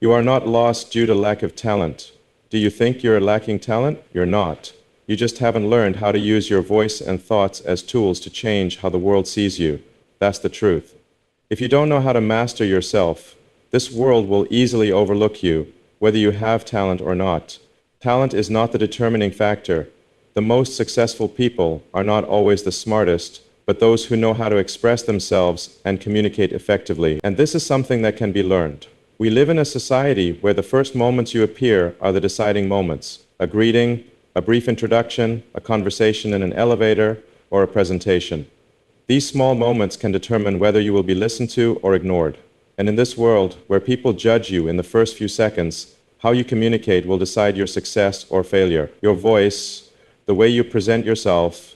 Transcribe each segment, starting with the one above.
You are not lost due to lack of talent. Do you think you're lacking talent? You're not. You just haven't learned how to use your voice and thoughts as tools to change how the world sees you. That's the truth. If you don't know how to master yourself, this world will easily overlook you, whether you have talent or not. Talent is not the determining factor. The most successful people are not always the smartest, but those who know how to express themselves and communicate effectively. And this is something that can be learned. We live in a society where the first moments you appear are the deciding moments. A greeting, a brief introduction, a conversation in an elevator, or a presentation. These small moments can determine whether you will be listened to or ignored. And in this world, where people judge you in the first few seconds, how you communicate will decide your success or failure. Your voice, the way you present yourself,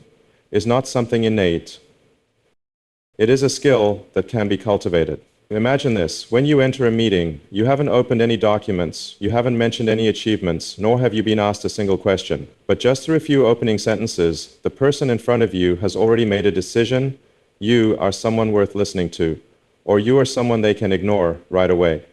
is not something innate. It is a skill that can be cultivated. Imagine this. When you enter a meeting, you haven't opened any documents, you haven't mentioned any achievements, nor have you been asked a single question. But just through a few opening sentences, the person in front of you has already made a decision. You are someone worth listening to, or you are someone they can ignore right away.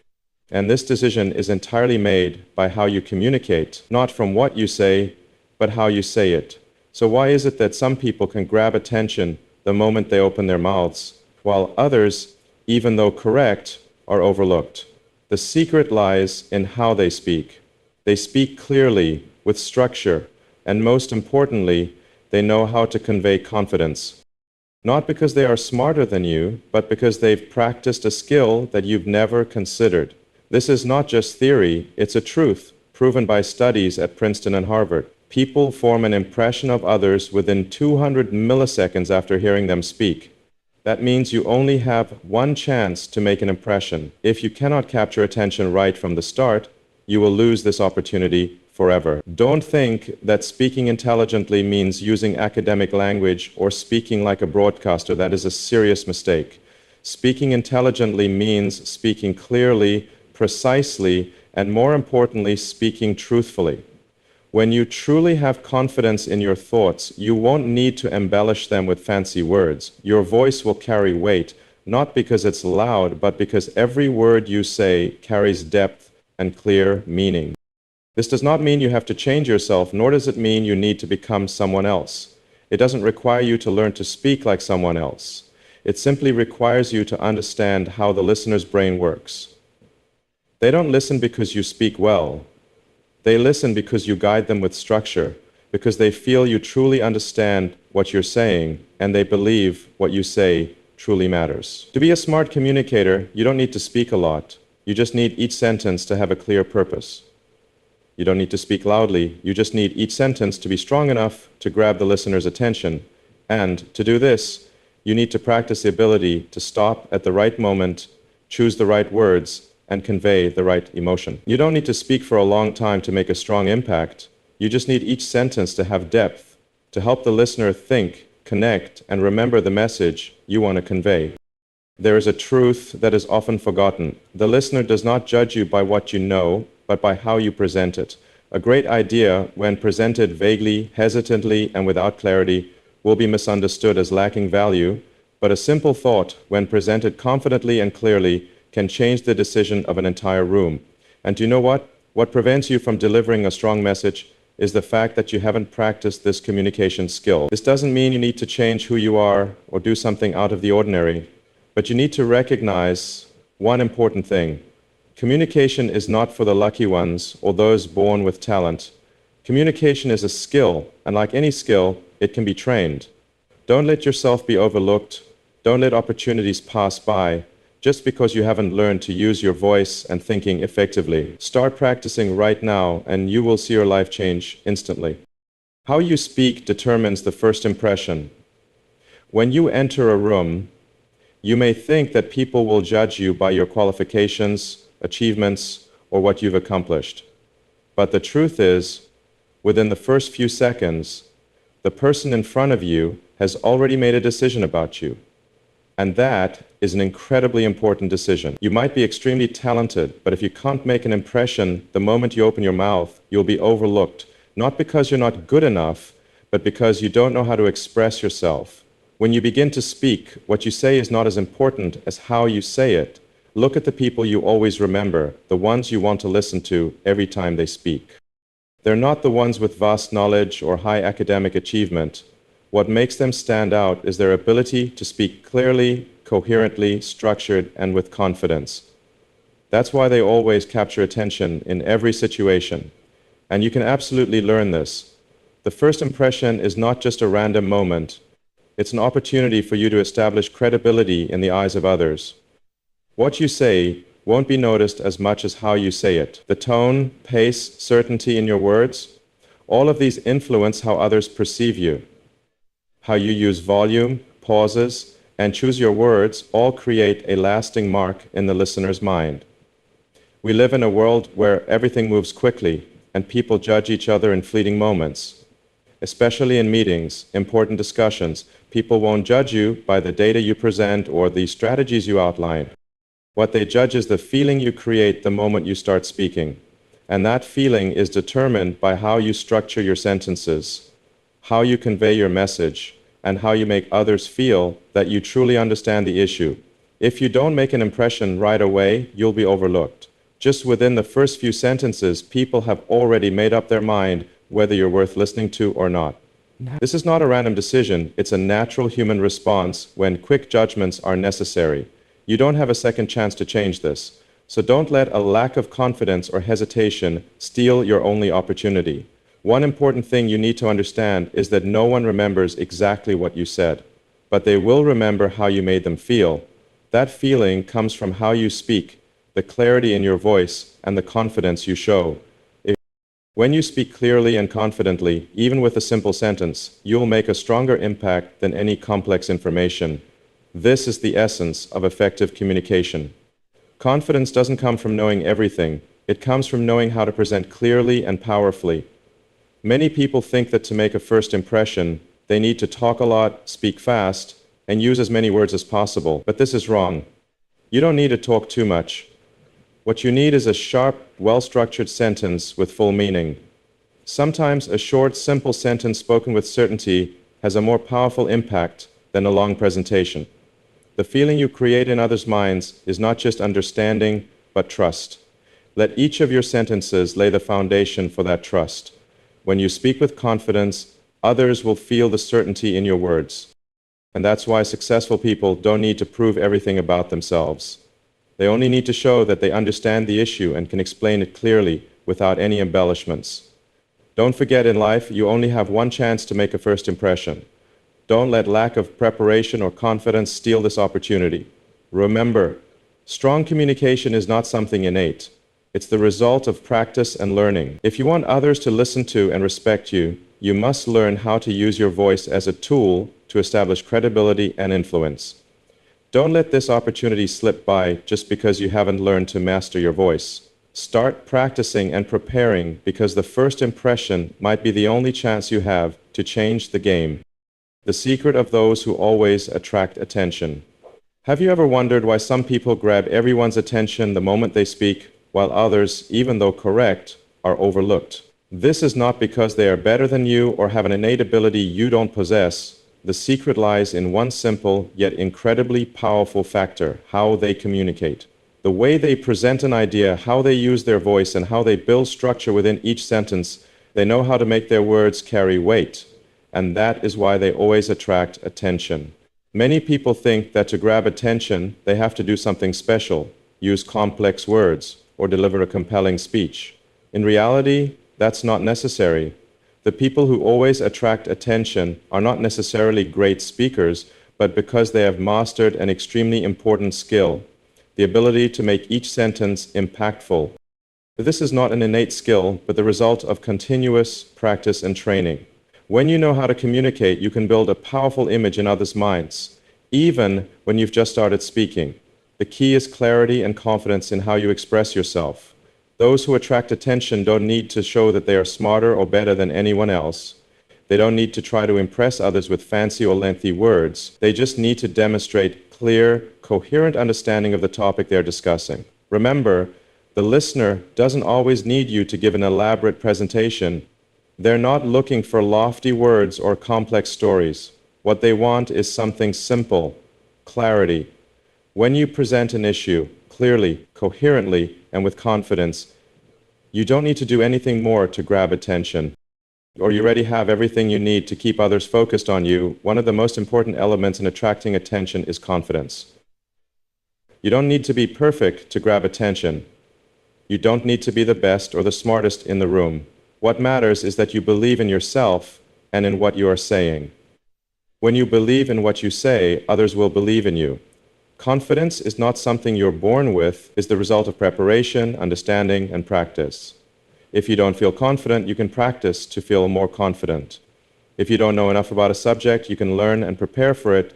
And this decision is entirely made by how you communicate, not from what you say, but how you say it. So why is it that some people can grab attention the moment they open their mouths, while others, even though correct, are overlooked? The secret lies in how they speak. They speak clearly, with structure, and most importantly, they know how to convey confidence. Not because they are smarter than you, but because they've practiced a skill that you've never considered. This is not just theory, it's a truth, proven by studies at Princeton and Harvard. People form an impression of others within 200 milliseconds after hearing them speak. That means you only have one chance to make an impression. If you cannot capture attention right from the start, you will lose this opportunity forever. Don't think that speaking intelligently means using academic language or speaking like a broadcaster. That is a serious mistake. Speaking intelligently means speaking clearly, precisely, and more importantly, speaking truthfully. When you truly have confidence in your thoughts, you won't need to embellish them with fancy words. Your voice will carry weight, not because it's loud, but because every word you say carries depth and clear meaning. This does not mean you have to change yourself, nor does it mean you need to become someone else. It doesn't require you to learn to speak like someone else. It simply requires you to understand how the listener's brain works. They don't listen because you speak well. They listen because you guide them with structure, because they feel you truly understand what you're saying, and they believe what you say truly matters. To be a smart communicator, you don't need to speak a lot. You just need each sentence to have a clear purpose. You don't need to speak loudly. You just need each sentence to be strong enough to grab the listener's attention. And to do this, you need to practice the ability to stop at the right moment, choose the right words, and convey the right emotion. You don't need to speak for a long time to make a strong impact. You just need each sentence to have depth, to help the listener think, connect, and remember the message you want to convey. There is a truth that is often forgotten. The listener does not judge you by what you know, but by how you present it. A great idea, when presented vaguely, hesitantly, and without clarity, will be misunderstood as lacking value, but a simple thought, when presented confidently and clearly, can change the decision of an entire room. And do you know what? What prevents you from delivering a strong message is the fact that you haven't practiced this communication skill. This doesn't mean you need to change who you are or do something out of the ordinary, but you need to recognize one important thing. Communication is not for the lucky ones or those born with talent. Communication is a skill, and like any skill, it can be trained. Don't let yourself be overlooked. Don't let opportunities pass by just because you haven't learned to use your voice and thinking effectively. Start practicing right now, and you will see your life change instantly. How you speak determines the first impression. When you enter a room, you may think that people will judge you by your qualifications, achievements, or what you've accomplished. But the truth is, within the first few seconds, the person in front of you has already made a decision about you. And that is an incredibly important decision. You might be extremely talented, but if you can't make an impression the moment you open your mouth, you'll be overlooked. Not because you're not good enough, but because you don't know how to express yourself. When you begin to speak, what you say is not as important as how you say it. Look at the people you always remember, the ones you want to listen to every time they speak. They're not the ones with vast knowledge or high academic achievement. What makes them stand out is their ability to speak clearly, coherently, structured, and with confidence. That's why they always capture attention in every situation. And you can absolutely learn this. The first impression is not just a random moment. It's an opportunity for you to establish credibility in the eyes of others. What you say won't be noticed as much as how you say it. The tone, pace, certainty in your words, all of these influence how others perceive you. How you use volume, pauses, and choose your words all create a lasting mark in the listener's mind. We live in a world where everything moves quickly and people judge each other in fleeting moments. Especially in meetings, important discussions, people won't judge you by the data you present or the strategies you outline. What they judge is the feeling you create the moment you start speaking. And that feeling is determined by how you structure your sentences, how you convey your message, and how you make others feel that you truly understand the issue. If you don't make an impression right away, you'll be overlooked. Just within the first few sentences, people have already made up their mind whether you're worth listening to or not. This is not a random decision, it's a natural human response when quick judgments are necessary. You don't have a second chance to change this, so don't let a lack of confidence or hesitation steal your only opportunity. One important thing you need to understand is that no one remembers exactly what you said, but they will remember how you made them feel. That feeling comes from how you speak, the clarity in your voice, and the confidence you show. When you speak clearly and confidently, even with a simple sentence, you'll make a stronger impact than any complex information. This is the essence of effective communication. Confidence doesn't come from knowing everything. It comes from knowing how to present clearly and powerfully. Many people think that to make a first impression, they need to talk a lot, speak fast, and use as many words as possible. But this is wrong. You don't need to talk too much. What you need is a sharp, well-structured sentence with full meaning. Sometimes a short, simple sentence spoken with certainty has a more powerful impact than a long presentation. The feeling you create in others' minds is not just understanding, but trust. Let each of your sentences lay the foundation for that trust. When you speak with confidence, others will feel the certainty in your words. And that's why successful people don't need to prove everything about themselves. They only need to show that they understand the issue and can explain it clearly without any embellishments. Don't forget, in life, you only have one chance to make a first impression. Don't let lack of preparation or confidence steal this opportunity. Remember, strong communication is not something innate. It's the result of practice and learning. If you want others to listen to and respect you, you must learn how to use your voice as a tool to establish credibility and influence. Don't let this opportunity slip by just because you haven't learned to master your voice. Start practicing and preparing, because the first impression might be the only chance you have to change the game. The secret of those who always attract attention. Have you ever wondered why some people grab everyone's attention the moment they speak, while others, even though correct, are overlooked? This is not because they are better than you or have an innate ability you don't possess. The secret lies in one simple yet incredibly powerful factor: how they communicate. The way they present an idea, how they use their voice, and how they build structure within each sentence. They know how to make their words carry weight, and that is why they always attract attention. Many people think that to grab attention, they have to do something special, use complex words, or deliver a compelling speech. In reality, that's not necessary. The people who always attract attention are not necessarily great speakers, but because they have mastered an extremely important skill: the ability to make each sentence impactful. This is not an innate skill, but the result of continuous practice and training. When you know how to communicate, you can build a powerful image in others' minds, even when you've just started speaking. The key is clarity and confidence in how you express yourself. Those who attract attention don't need to show that they are smarter or better than anyone else. They don't need to try to impress others with fancy or lengthy words. They just need to demonstrate clear, coherent understanding of the topic they're discussing. Remember, the listener doesn't always need you to give an elaborate presentation. They're not looking for lofty words or complex stories. What they want is something simple: clarity. When you present an issue clearly, coherently, and with confidence, you don't need to do anything more to grab attention, or you already have everything you need to keep others focused on you. One of the most important elements in attracting attention is confidence. You don't need to be perfect to grab attention. You don't need to be the best or the smartest in the room. What matters is that you believe in yourself and in what you are saying. When you believe in what you say, others will believe in you. Confidence is not something you're born with, it's the result of preparation, understanding, and practice. If you don't feel confident, you can practice to feel more confident. If you don't know enough about a subject, you can learn and prepare for it.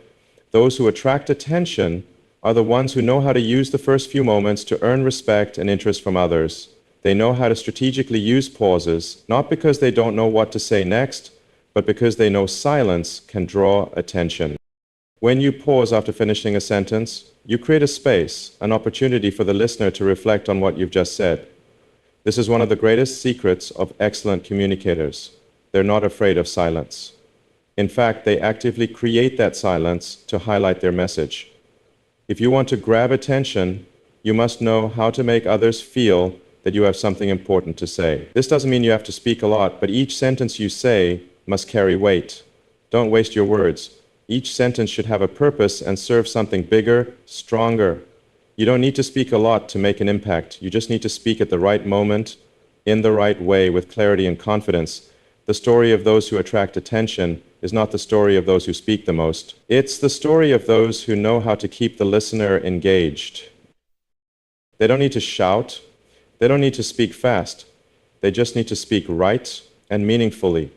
Those who attract attention are the ones who know how to use the first few moments to earn respect and interest from others. They know how to strategically use pauses, not because they don't know what to say next, but because they know silence can draw attention. When you pause after finishing a sentence, you create a space, an opportunity for the listener to reflect on what you've just said. This is one of the greatest secrets of excellent communicators. They're not afraid of silence. In fact, they actively create that silence to highlight their message. If you want to grab attention, you must know how to make others feel that you have something important to say. This doesn't mean you have to speak a lot, but each sentence you say must carry weight. Don't waste your words. Each sentence should have a purpose and serve something bigger, stronger. You don't need to speak a lot to make an impact. You just need to speak at the right moment, in the right way, with clarity and confidence. The story of those who attract attention is not the story of those who speak the most. It's the story of those who know how to keep the listener engaged. They don't need to shout. They don't need to speak fast. They just need to speak right and meaningfully.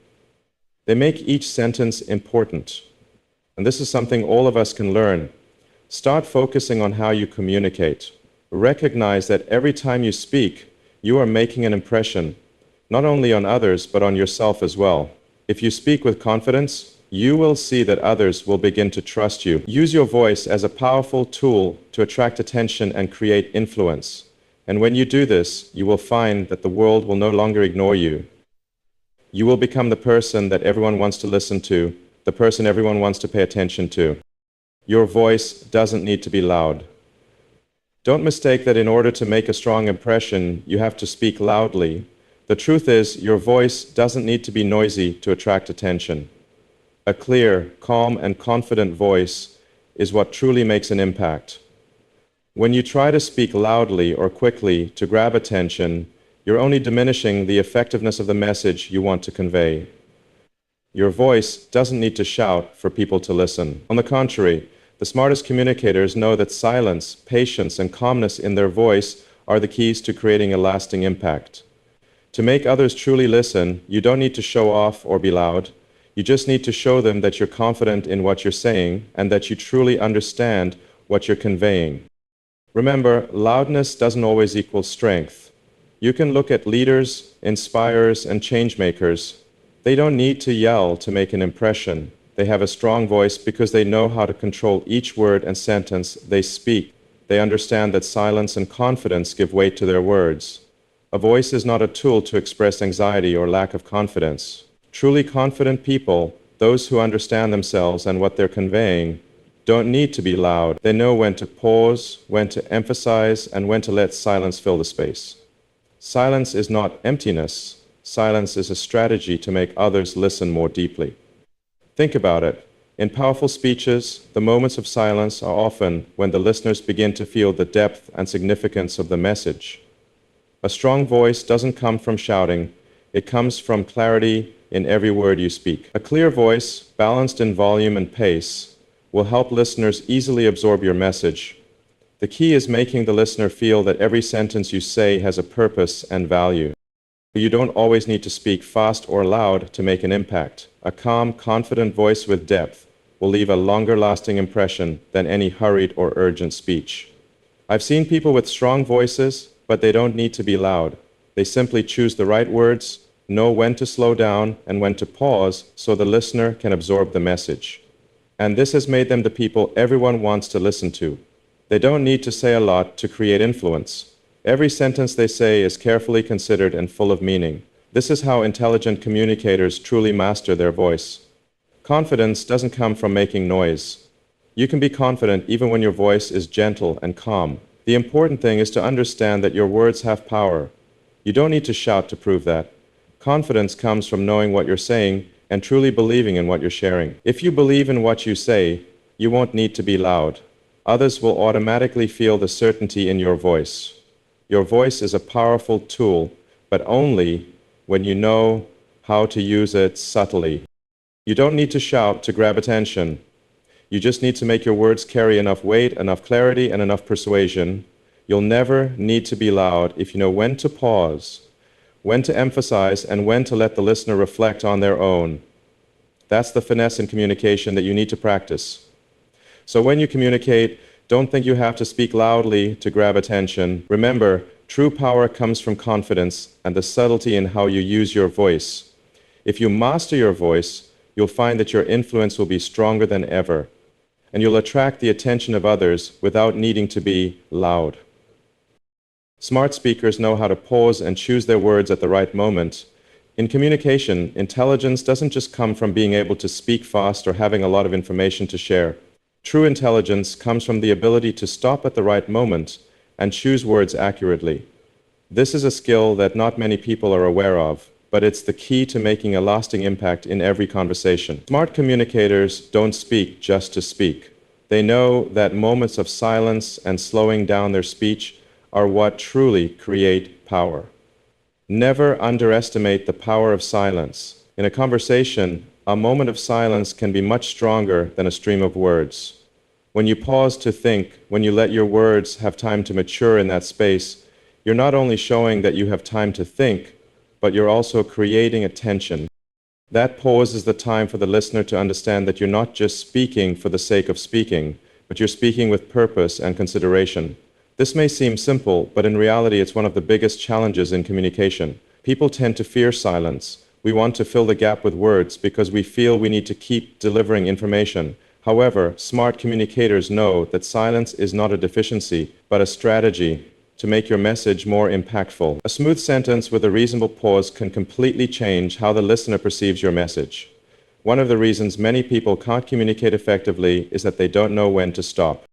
They make each sentence important. And this is something all of us can learn. Start focusing on how you communicate. Recognize that every time you speak, you are making an impression, not only on others, but on yourself as well. If you speak with confidence, you will see that others will begin to trust you. Use your voice as a powerful tool to attract attention and create influence. And when you do this, you will find that the world will no longer ignore you. You will become the person that everyone wants to listen to, the person everyone wants to pay attention to. Your voice doesn't need to be loud. Don't mistake that in order to make a strong impression, you have to speak loudly. The truth is, your voice doesn't need to be noisy to attract attention. A clear, calm, and confident voice is what truly makes an impact. When you try to speak loudly or quickly to grab attention, you're only diminishing the effectiveness of the message you want to convey. Your voice doesn't need to shout for people to listen. On the contrary, the smartest communicators know that silence, patience, and calmness in their voice are the keys to creating a lasting impact. To make others truly listen, you don't need to show off or be loud. You just need to show them that you're confident in what you're saying and that you truly understand what you're conveying. Remember, loudness doesn't always equal strength. You can look at leaders, inspirers, and changemakers. They don't need to yell to make an impression. They have a strong voice because they know how to control each word and sentence they speak. They understand that silence and confidence give weight to their words. A voice is not a tool to express anxiety or lack of confidence. Truly confident people, those who understand themselves and what they're conveying, don't need to be loud. They know when to pause, when to emphasize, and when to let silence fill the space. Silence is not emptiness. Silence is a strategy to make others listen more deeply. Think about it. In powerful speeches, the moments of silence are often when the listeners begin to feel the depth and significance of the message. A strong voice doesn't come from shouting. It comes from clarity in every word you speak. A clear voice, balanced in volume and pace, will help listeners easily absorb your message. The key is making the listener feel that every sentence you say has a purpose and value. You don't always need to speak fast or loud to make an impact. A calm, confident voice with depth will leave a longer-lasting impression than any hurried or urgent speech. I've seen people with strong voices, but they don't need to be loud. They simply choose the right words, know when to slow down and when to pause so the listener can absorb the message. And this has made them the people everyone wants to listen to. They don't need to say a lot to create influence. Every sentence they say is carefully considered and full of meaning. This is how intelligent communicators truly master their voice. Confidence doesn't come from making noise. You can be confident even when your voice is gentle and calm. The important thing is to understand that your words have power. You don't need to shout to prove that. Confidence comes from knowing what you're saying and truly believing in what you're sharing. If you believe in what you say, you won't need to be loud. Others will automatically feel the certainty in your voice. Your voice is a powerful tool, but only when you know how to use it subtly. You don't need to shout to grab attention. You just need to make your words carry enough weight, enough clarity, and enough persuasion. You'll never need to be loud if you know when to pause, when to emphasize, and when to let the listener reflect on their own. That's the finesse in communication that you need to practice. So when you communicate, don't think you have to speak loudly to grab attention. Remember, true power comes from confidence and the subtlety in how you use your voice. If you master your voice, you'll find that your influence will be stronger than ever, and you'll attract the attention of others without needing to be loud. Smart speakers know how to pause and choose their words at the right moment. In communication, intelligence doesn't just come from being able to speak fast or having a lot of information to share. True intelligence comes from the ability to stop at the right moment and choose words accurately. This is a skill that not many people are aware of, but it's the key to making a lasting impact in every conversation. Smart communicators don't speak just to speak. They know that moments of silence and slowing down their speech are what truly create power. Never underestimate the power of silence. In a conversation, a moment of silence can be much stronger than a stream of words. When you pause to think, when you let your words have time to mature in that space, you're not only showing that you have time to think, but you're also creating attention. That pause is the time for the listener to understand that you're not just speaking for the sake of speaking, but you're speaking with purpose and consideration. This may seem simple, but in reality it's one of the biggest challenges in communication. People tend to fear silence. We want to fill the gap with words because we feel we need to keep delivering information. However, smart communicators know that silence is not a deficiency, but a strategy to make your message more impactful. A smooth sentence with a reasonable pause can completely change how the listener perceives your message. One of the reasons many people can't communicate effectively is that they don't know when to stop.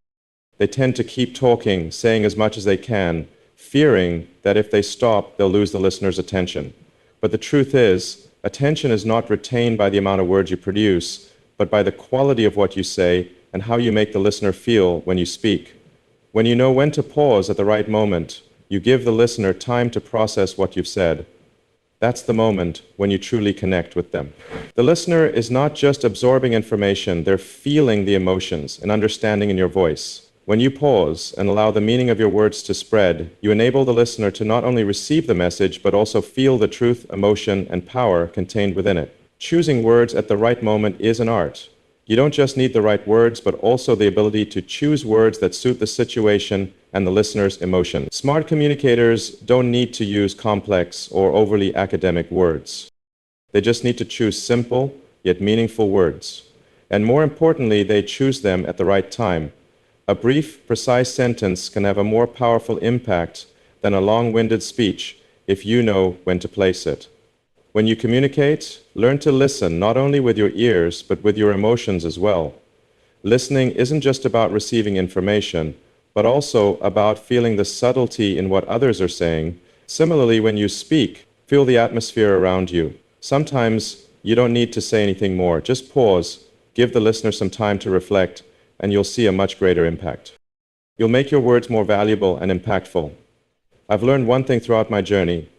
They tend to keep talking, saying as much as they can, fearing that if they stop, they'll lose the listener's attention. But the truth is, attention is not retained by the amount of words you produce, but by the quality of what you say and how you make the listener feel when you speak. When you know when to pause at the right moment, you give the listener time to process what you've said. That's the moment when you truly connect with them. The listener is not just absorbing information, they're feeling the emotions and understanding in your voice. When you pause and allow the meaning of your words to spread, you enable the listener to not only receive the message, but also feel the truth, emotion, and power contained within it. Choosing words at the right moment is an art. You don't just need the right words, but also the ability to choose words that suit the situation and the listener's emotion. Smart communicators don't need to use complex or overly academic words. They just need to choose simple, yet meaningful words. And more importantly, they choose them at the right time. A brief, precise sentence can have a more powerful impact than a long-winded speech if you know when to place it. When you communicate, learn to listen not only with your ears, but with your emotions as well. Listening isn't just about receiving information, but also about feeling the subtlety in what others are saying. Similarly, when you speak, feel the atmosphere around you. Sometimes you don't need to say anything more. Just pause, give the listener some time to reflect, and you'll see a much greater impact. You'll make your words more valuable and impactful. I've learned one thing throughout my journey.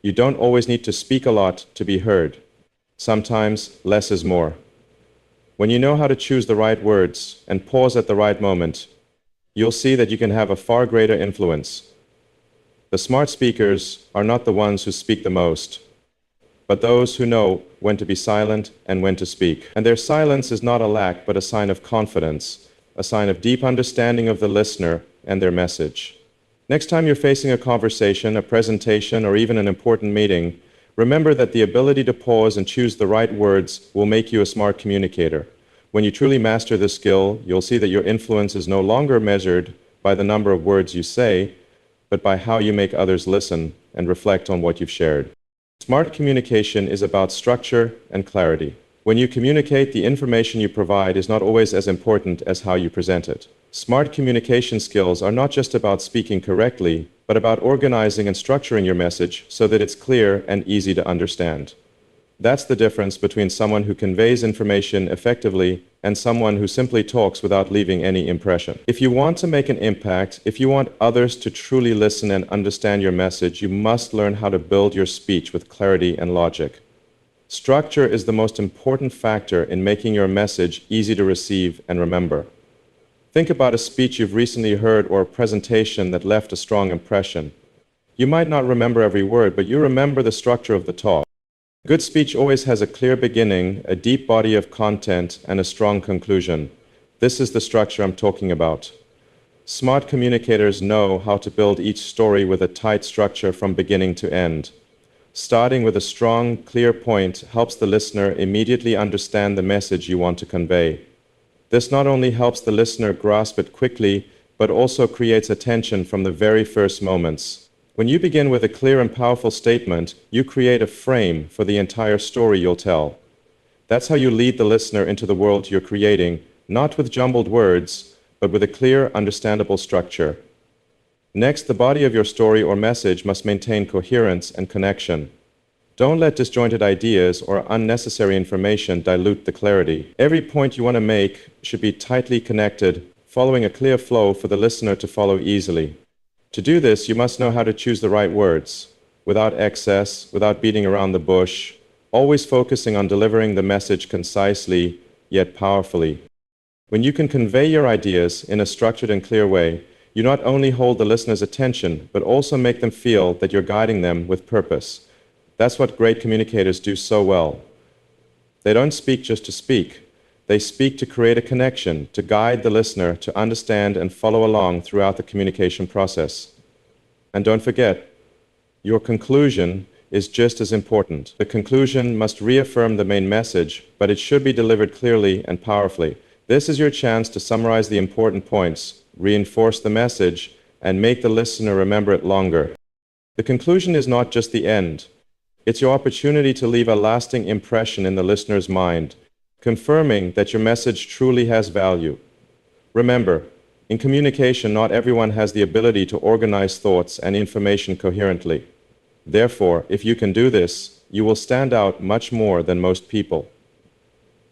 You don't always need to speak a lot to be heard. Sometimes less is more. When you know how to choose the right words and pause at the right moment, you'll see that you can have a far greater influence. The smart speakers are not the ones who speak the most, but those who know when to be silent and when to speak. And their silence is not a lack, but a sign of confidence, a sign of deep understanding of the listener and their message. Next time you're facing a conversation, a presentation, or even an important meeting, remember that the ability to pause and choose the right words will make you a smart communicator. When you truly master this skill, you'll see that your influence is no longer measured by the number of words you say, but by how you make others listen and reflect on what you've shared. Smart communication is about structure and clarity. When you communicate, the information you provide is not always as important as how you present it. Smart communication skills are not just about speaking correctly, but about organizing and structuring your message so that it's clear and easy to understand. That's the difference between someone who conveys information effectively and someone who simply talks without leaving any impression. If you want to make an impact, if you want others to truly listen and understand your message, you must learn how to build your speech with clarity and logic. Structure is the most important factor in making your message easy to receive and remember. Think about a speech you've recently heard or a presentation that left a strong impression. You might not remember every word, but you remember the structure of the talk. Good speech always has a clear beginning, a deep body of content, and a strong conclusion. This is the structure I'm talking about. Smart communicators know how to build each story with a tight structure from beginning to end. Starting with a strong, clear point helps the listener immediately understand the message you want to convey. This not only helps the listener grasp it quickly, but also creates attention from the very first moments. When you begin with a clear and powerful statement, you create a frame for the entire story you'll tell. That's how you lead the listener into the world you're creating, not with jumbled words, but with a clear, understandable structure. Next, the body of your story or message must maintain coherence and connection. Don't let disjointed ideas or unnecessary information dilute the clarity. Every point you want to make should be tightly connected, following a clear flow for the listener to follow easily. To do this, you must know how to choose the right words, without excess, without beating around the bush, always focusing on delivering the message concisely, yet powerfully. When you can convey your ideas in a structured and clear way, you not only hold the listener's attention, but also make them feel that you're guiding them with purpose. That's what great communicators do so well. They don't speak just to speak. They speak to create a connection, to guide the listener to understand and follow along throughout the communication process. And don't forget, your conclusion is just as important. The conclusion must reaffirm the main message, but it should be delivered clearly and powerfully. This is your chance to summarize the important points, reinforce the message, and make the listener remember it longer. The conclusion is not just the end. It's your opportunity to leave a lasting impression in the listener's mind, confirming that your message truly has value. Remember, in communication, not everyone has the ability to organize thoughts and information coherently. Therefore, if you can do this, you will stand out much more than most people.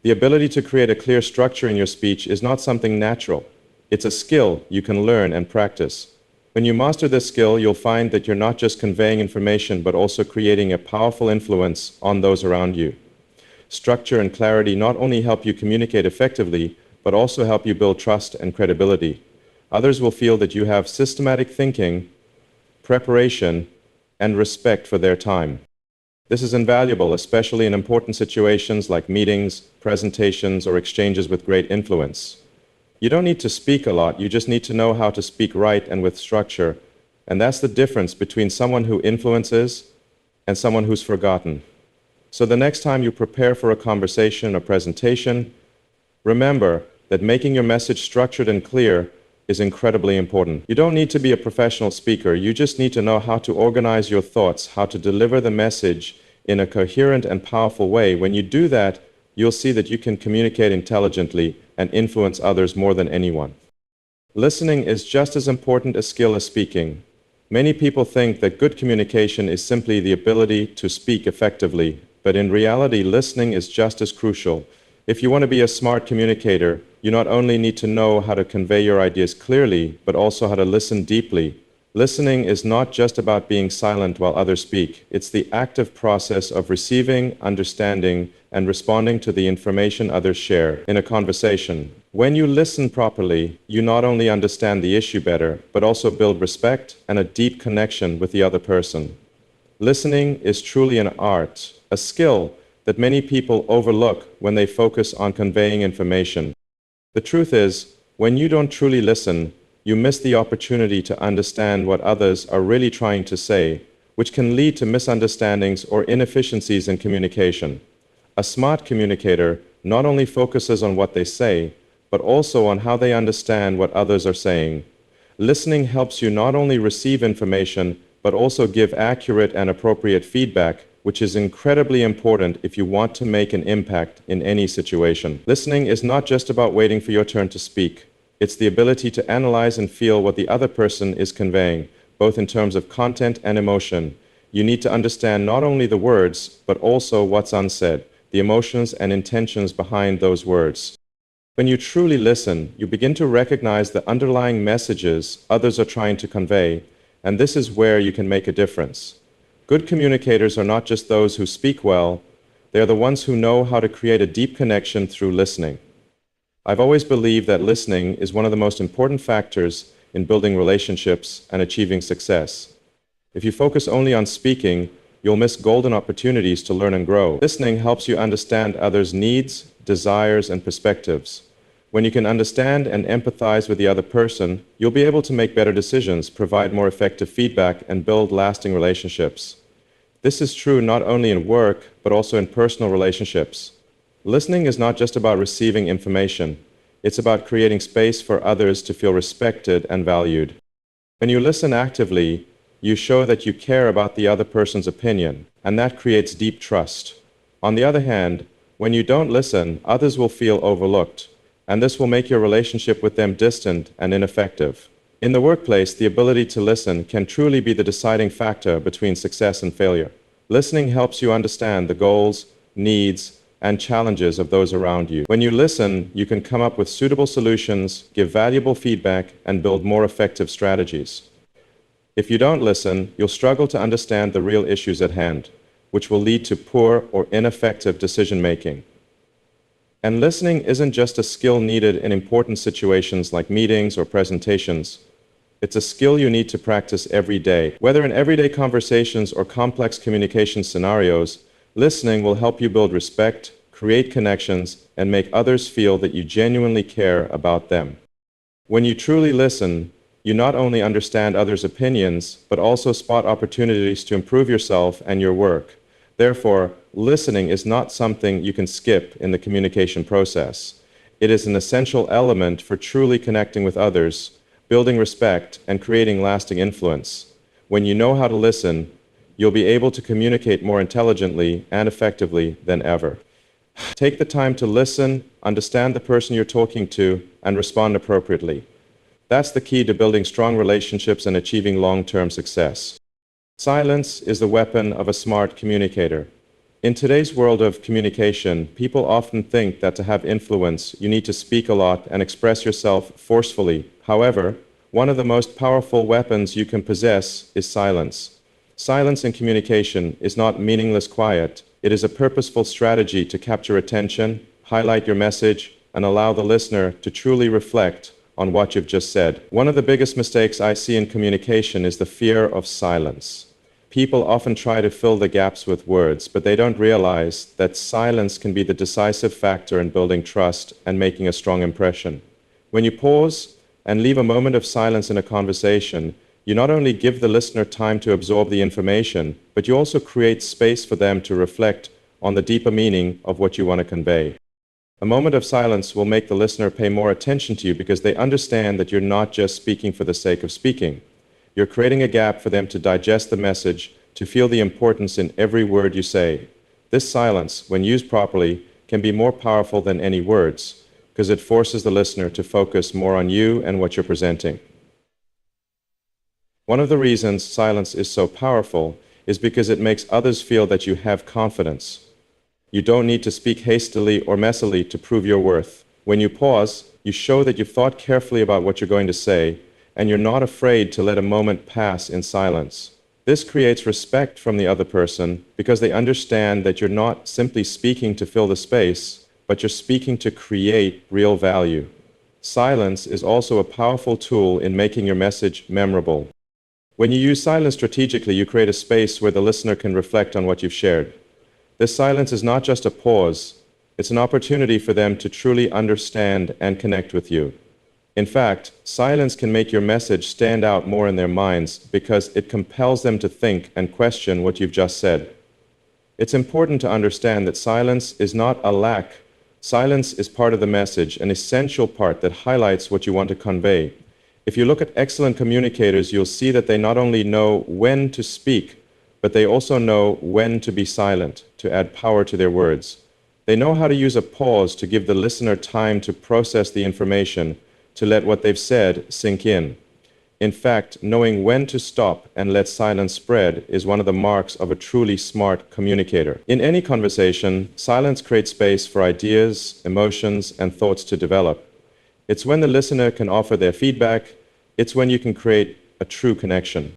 The ability to create a clear structure in your speech is not something natural. It's a skill you can learn and practice. When you master this skill, you'll find that you're not just conveying information, but also creating a powerful influence on those around you. Structure and clarity not only help you communicate effectively, but also help you build trust and credibility. Others will feel that you have systematic thinking, preparation, and respect for their time. This is invaluable, especially in important situations like meetings, presentations, or exchanges with great influence. You don't need to speak a lot, you just need to know how to speak right and with structure. And that's the difference between someone who influences and someone who's forgotten. So the next time you prepare for a conversation or presentation, remember that making your message structured and clear is incredibly important. You don't need to be a professional speaker, you just need to know how to organize your thoughts, how to deliver the message in a coherent and powerful way. When you do that, you'll see that you can communicate intelligently and influence others more than anyone. Listening is just as important a skill as speaking. Many people think that good communication is simply the ability to speak effectively, but in reality, listening is just as crucial. If you want to be a smart communicator, you not only need to know how to convey your ideas clearly, but also how to listen deeply. Listening is not just about being silent while others speak. It's the active process of receiving, understanding, and responding to the information others share in a conversation. When you listen properly, you not only understand the issue better, but also build respect and a deep connection with the other person. Listening is truly an art, a skill that many people overlook when they focus on conveying information. The truth is, when you don't truly listen, you miss the opportunity to understand what others are really trying to say, which can lead to misunderstandings or inefficiencies in communication. A smart communicator not only focuses on what they say, but also on how they understand what others are saying. Listening helps you not only receive information, but also give accurate and appropriate feedback, which is incredibly important if you want to make an impact in any situation. Listening is not just about waiting for your turn to speak. It's the ability to analyze and feel what the other person is conveying, both in terms of content and emotion. You need to understand not only the words, but also what's unsaid, the emotions and intentions behind those words. When you truly listen, you begin to recognize the underlying messages others are trying to convey, and this is where you can make a difference. Good communicators are not just those who speak well, they are the ones who know how to create a deep connection through listening. I've always believed that listening is one of the most important factors in building relationships and achieving success. If you focus only on speaking, you'll miss golden opportunities to learn and grow. Listening helps you understand others' needs, desires, and perspectives. When you can understand and empathize with the other person, you'll be able to make better decisions, provide more effective feedback, and build lasting relationships. This is true not only in work, but also in personal relationships. Listening is not just about receiving information. It's about creating space for others to feel respected and valued. When you listen actively, you show that you care about the other person's opinion, and that creates deep trust. On the other hand, when you don't listen, others will feel overlooked, and this will make your relationship with them distant and ineffective. In the workplace, the ability to listen can truly be the deciding factor between success and failure. Listening helps you understand the goals, needs, and challenges of those around you. When you listen, you can come up with suitable solutions, give valuable feedback, and build more effective strategies. If you don't listen, you'll struggle to understand the real issues at hand, which will lead to poor or ineffective decision-making. And listening isn't just a skill needed in important situations like meetings or presentations. It's a skill you need to practice every day. Whether in everyday conversations or complex communication scenarios, listening will help you build respect, create connections, and make others feel that you genuinely care about them. When you truly listen, you not only understand others' opinions, but also spot opportunities to improve yourself and your work. Therefore, listening is not something you can skip in the communication process. It is an essential element for truly connecting with others, building respect, and creating lasting influence. When you know how to listen, you'll be able to communicate more intelligently and effectively than ever. Take the time to listen, understand the person you're talking to, and respond appropriately. That's the key to building strong relationships and achieving long-term success. Silence is the weapon of a smart communicator. In today's world of communication, people often think that to have influence, you need to speak a lot and express yourself forcefully. However, one of the most powerful weapons you can possess is silence. Silence in communication is not meaningless quiet. It is a purposeful strategy to capture attention, highlight your message, and allow the listener to truly reflect on what you've just said. One of the biggest mistakes I see in communication is the fear of silence. People often try to fill the gaps with words, but they don't realize that silence can be the decisive factor in building trust and making a strong impression. When you pause and leave a moment of silence in a conversation, you not only give the listener time to absorb the information, but you also create space for them to reflect on the deeper meaning of what you want to convey. A moment of silence will make the listener pay more attention to you because they understand that you're not just speaking for the sake of speaking. You're creating a gap for them to digest the message, to feel the importance in every word you say. This silence, when used properly, can be more powerful than any words because it forces the listener to focus more on you and what you're presenting. One of the reasons silence is so powerful is because it makes others feel that you have confidence. You don't need to speak hastily or messily to prove your worth. When you pause, you show that you've thought carefully about what you're going to say, and you're not afraid to let a moment pass in silence. This creates respect from the other person because they understand that you're not simply speaking to fill the space, but you're speaking to create real value. Silence is also a powerful tool in making your message memorable. When you use silence strategically, you create a space where the listener can reflect on what you've shared. This silence is not just a pause, it's an opportunity for them to truly understand and connect with you. In fact, silence can make your message stand out more in their minds because it compels them to think and question what you've just said. It's important to understand that silence is not a lack. Silence is part of the message, an essential part that highlights what you want to convey. If you look at excellent communicators, you'll see that they not only know when to speak, but they also know when to be silent, to add power to their words. They know how to use a pause to give the listener time to process the information, to let what they've said sink in. In fact, knowing when to stop and let silence spread is one of the marks of a truly smart communicator. In any conversation, silence creates space for ideas, emotions, and thoughts to develop. It's when the listener can offer their feedback. It's when you can create a true connection.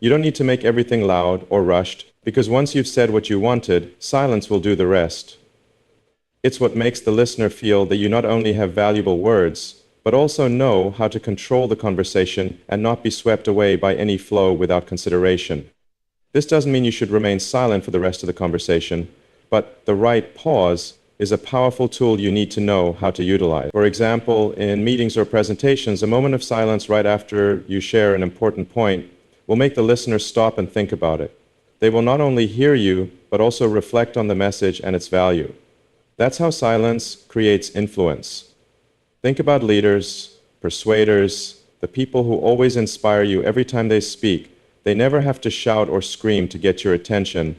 You don't need to make everything loud or rushed, because once you've said what you wanted, silence will do the rest. It's what makes the listener feel that you not only have valuable words, but also know how to control the conversation and not be swept away by any flow without consideration. This doesn't mean you should remain silent for the rest of the conversation, but the right pause is a powerful tool you need to know how to utilize. For example, in meetings or presentations, a moment of silence right after you share an important point will make the listener stop and think about it. They will not only hear you, but also reflect on the message and its value. That's how silence creates influence. Think about leaders, persuaders, the people who always inspire you every time they speak. They never have to shout or scream to get your attention.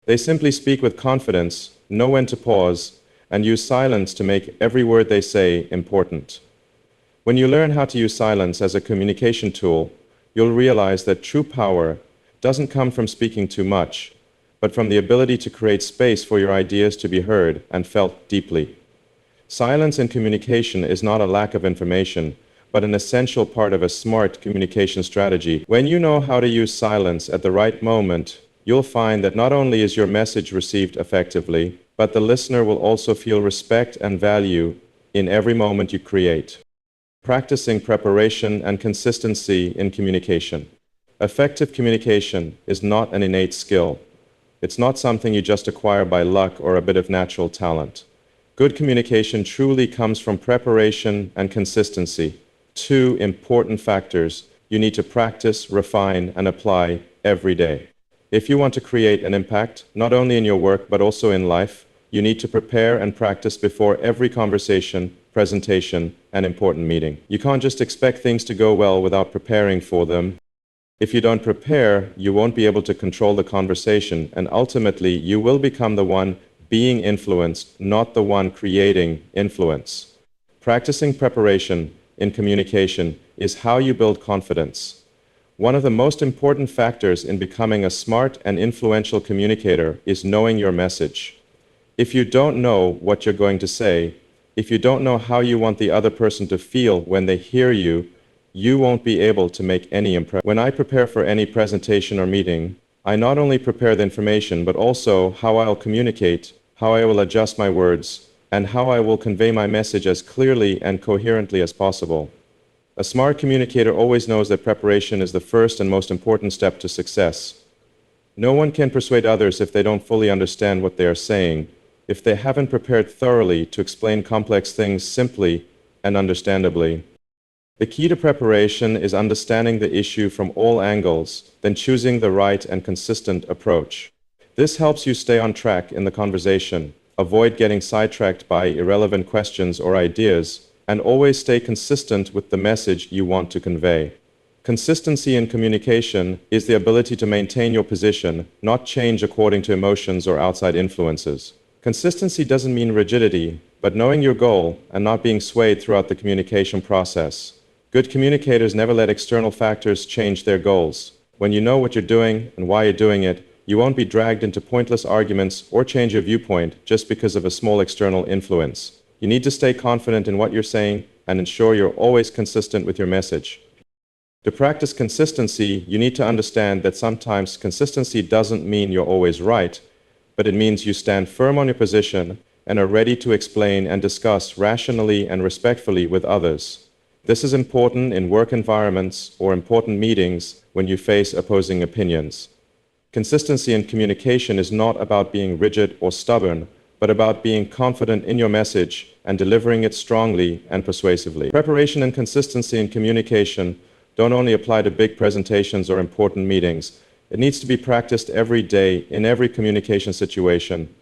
They simply speak with confidence, know when to pause, and use silence to make every word they say important. When you learn how to use silence as a communication tool, you'll realize that true power doesn't come from speaking too much, but from the ability to create space for your ideas to be heard and felt deeply. Silence in communication is not a lack of information, but an essential part of a smart communication strategy. When you know how to use silence at the right moment, you'll find that not only is your message received effectively, but the listener will also feel respect and value in every moment you create. Practicing preparation and consistency in communication. Effective communication is not an innate skill. It's not something you just acquire by luck or a bit of natural talent. Good communication truly comes from preparation and consistency, two important factors you need to practice, refine, and apply every day. If you want to create an impact, not only in your work but also in life, you need to prepare and practice before every conversation, presentation, and important meeting. You can't just expect things to go well without preparing for them. If you don't prepare, you won't be able to control the conversation, and ultimately you will become the one being influenced, not the one creating influence. Practicing preparation in communication is how you build confidence. One of the most important factors in becoming a smart and influential communicator is knowing your message. If you don't know what you're going to say, if you don't know how you want the other person to feel when they hear you, you won't be able to make any impression. When I prepare for any presentation or meeting, I not only prepare the information, but also how I'll communicate, how I will adjust my words, and how I will convey my message as clearly and coherently as possible. A smart communicator always knows that preparation is the first and most important step to success. No one can persuade others if they don't fully understand what they are saying, if they haven't prepared thoroughly to explain complex things simply and understandably. The key to preparation is understanding the issue from all angles, then choosing the right and consistent approach. This helps you stay on track in the conversation, avoid getting sidetracked by irrelevant questions or ideas, and always stay consistent with the message you want to convey. Consistency in communication is the ability to maintain your position, not change according to emotions or outside influences. Consistency doesn't mean rigidity, but knowing your goal and not being swayed throughout the communication process. Good communicators never let external factors change their goals. When you know what you're doing and why you're doing it, you won't be dragged into pointless arguments or change your viewpoint just because of a small external influence. You need to stay confident in what you're saying and ensure you're always consistent with your message. To practice consistency, you need to understand that sometimes consistency doesn't mean you're always right, but it means you stand firm on your position and are ready to explain and discuss rationally and respectfully with others. This is important in work environments or important meetings when you face opposing opinions. Consistency in communication is not about being rigid or stubborn, but about being confident in your message and delivering it strongly and persuasively. Preparation and consistency in communication don't only apply to big presentations or important meetings. It needs to be practiced every day in every communication situation.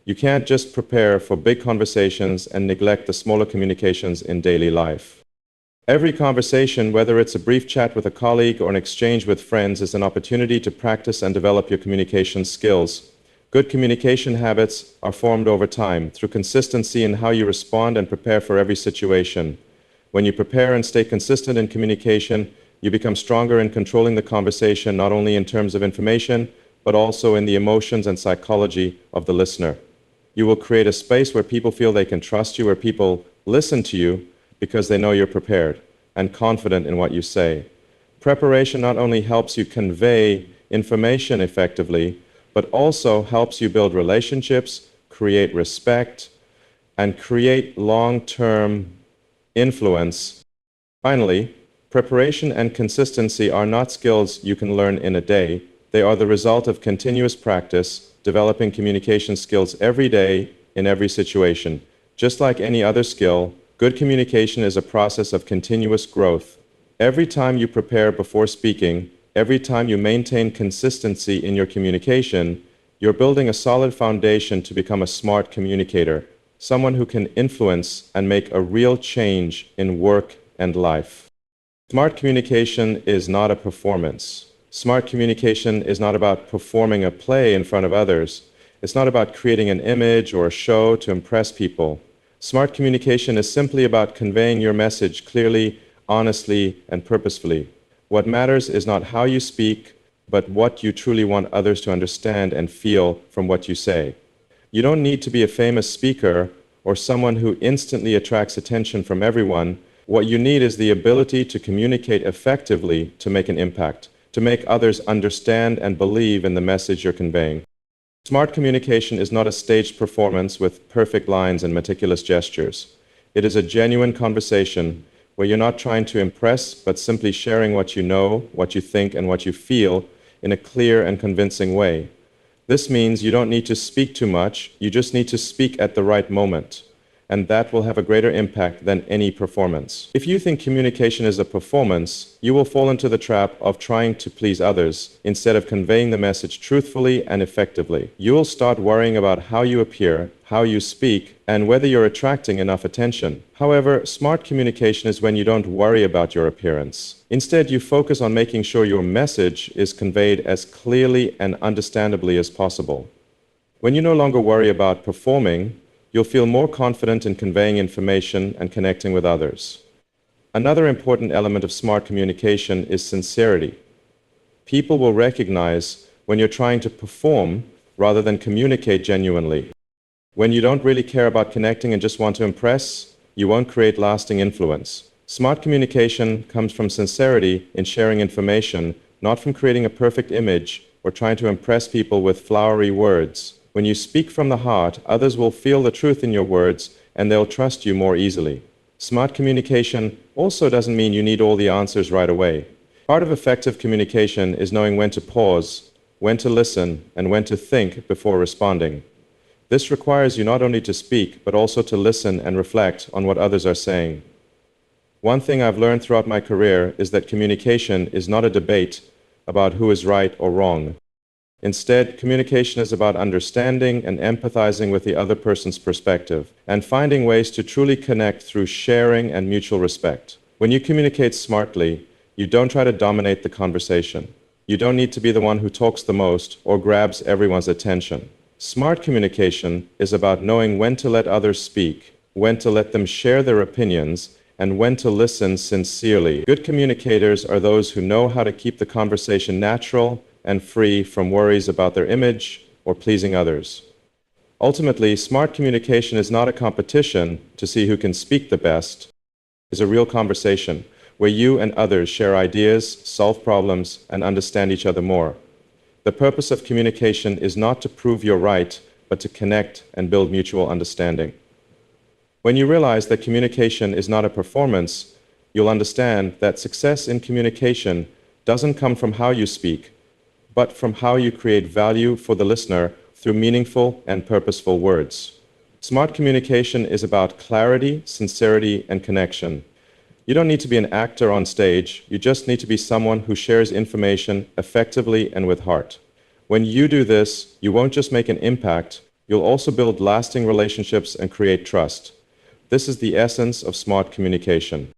You can't just prepare for big conversations and neglect the smaller communications in daily life. Every conversation, whether it's a brief chat with a colleague or an exchange with friends, is an opportunity to practice and develop your communication skills. Good communication habits are formed over time through consistency in how you respond and prepare for every situation. When you prepare and stay consistent in communication, you become stronger in controlling the conversation, not only in terms of information, but also in the emotions and psychology of the listener. You will create a space where people feel they can trust you, where people listen to you because they know you're prepared and confident in what you say. Preparation not only helps you convey information effectively, but also helps you build relationships, create respect, and create long-term influence. Finally, preparation and consistency are not skills you can learn in a day. They are the result of continuous practice, developing communication skills every day in every situation. Just like any other skill, good communication is a process of continuous growth. Every time you prepare before speaking, every time you maintain consistency in your communication, you're building a solid foundation to become a smart communicator, someone who can influence and make a real change in work and life. Smart communication is not a performance. Smart communication is not about performing a play in front of others. It's not about creating an image or a show to impress people. Smart communication is simply about conveying your message clearly, honestly, and purposefully. What matters is not how you speak, but what you truly want others to understand and feel from what you say. You don't need to be a famous speaker or someone who instantly attracts attention from everyone. What you need is the ability to communicate effectively to make an impact, to make others understand and believe in the message you're conveying. Smart communication is not a staged performance with perfect lines and meticulous gestures. It is a genuine conversation where you're not trying to impress, but simply sharing what you know, what you think, and what you feel in a clear and convincing way. This means you don't need to speak too much, you just need to speak at the right moment, and that will have a greater impact than any performance. If you think communication is a performance, you will fall into the trap of trying to please others instead of conveying the message truthfully and effectively. You will start worrying about how you appear, how you speak, and whether you're attracting enough attention. However, smart communication is when you don't worry about your appearance. Instead, you focus on making sure your message is conveyed as clearly and understandably as possible. When you no longer worry about performing, you'll feel more confident in conveying information and connecting with others. Another important element of smart communication is sincerity. People will recognize when you're trying to perform rather than communicate genuinely. When you don't really care about connecting and just want to impress, you won't create lasting influence. Smart communication comes from sincerity in sharing information, not from creating a perfect image or trying to impress people with flowery words. When you speak from the heart, others will feel the truth in your words and they'll trust you more easily. Smart communication also doesn't mean you need all the answers right away. Part of effective communication is knowing when to pause, when to listen, and when to think before responding. This requires you not only to speak, but also to listen and reflect on what others are saying. One thing I've learned throughout my career is that communication is not a debate about who is right or wrong. Instead, communication is about understanding and empathizing with the other person's perspective and finding ways to truly connect through sharing and mutual respect. When you communicate smartly, you don't try to dominate the conversation. You don't need to be the one who talks the most or grabs everyone's attention. Smart communication is about knowing when to let others speak, when to let them share their opinions, and when to listen sincerely. Good communicators are those who know how to keep the conversation natural and free from worries about their image or pleasing others. Ultimately, smart communication is not a competition to see who can speak the best. It is a real conversation where you and others share ideas, solve problems, and understand each other more. The purpose of communication is not to prove you're right, but to connect and build mutual understanding. When you realize that communication is not a performance, you'll understand that success in communication doesn't come from how you speak, but from how you create value for the listener through meaningful and purposeful words. Smart communication is about clarity, sincerity, and connection. You don't need to be an actor on stage, you just need to be someone who shares information effectively and with heart. When you do this, you won't just make an impact, you'll also build lasting relationships and create trust. This is the essence of smart communication.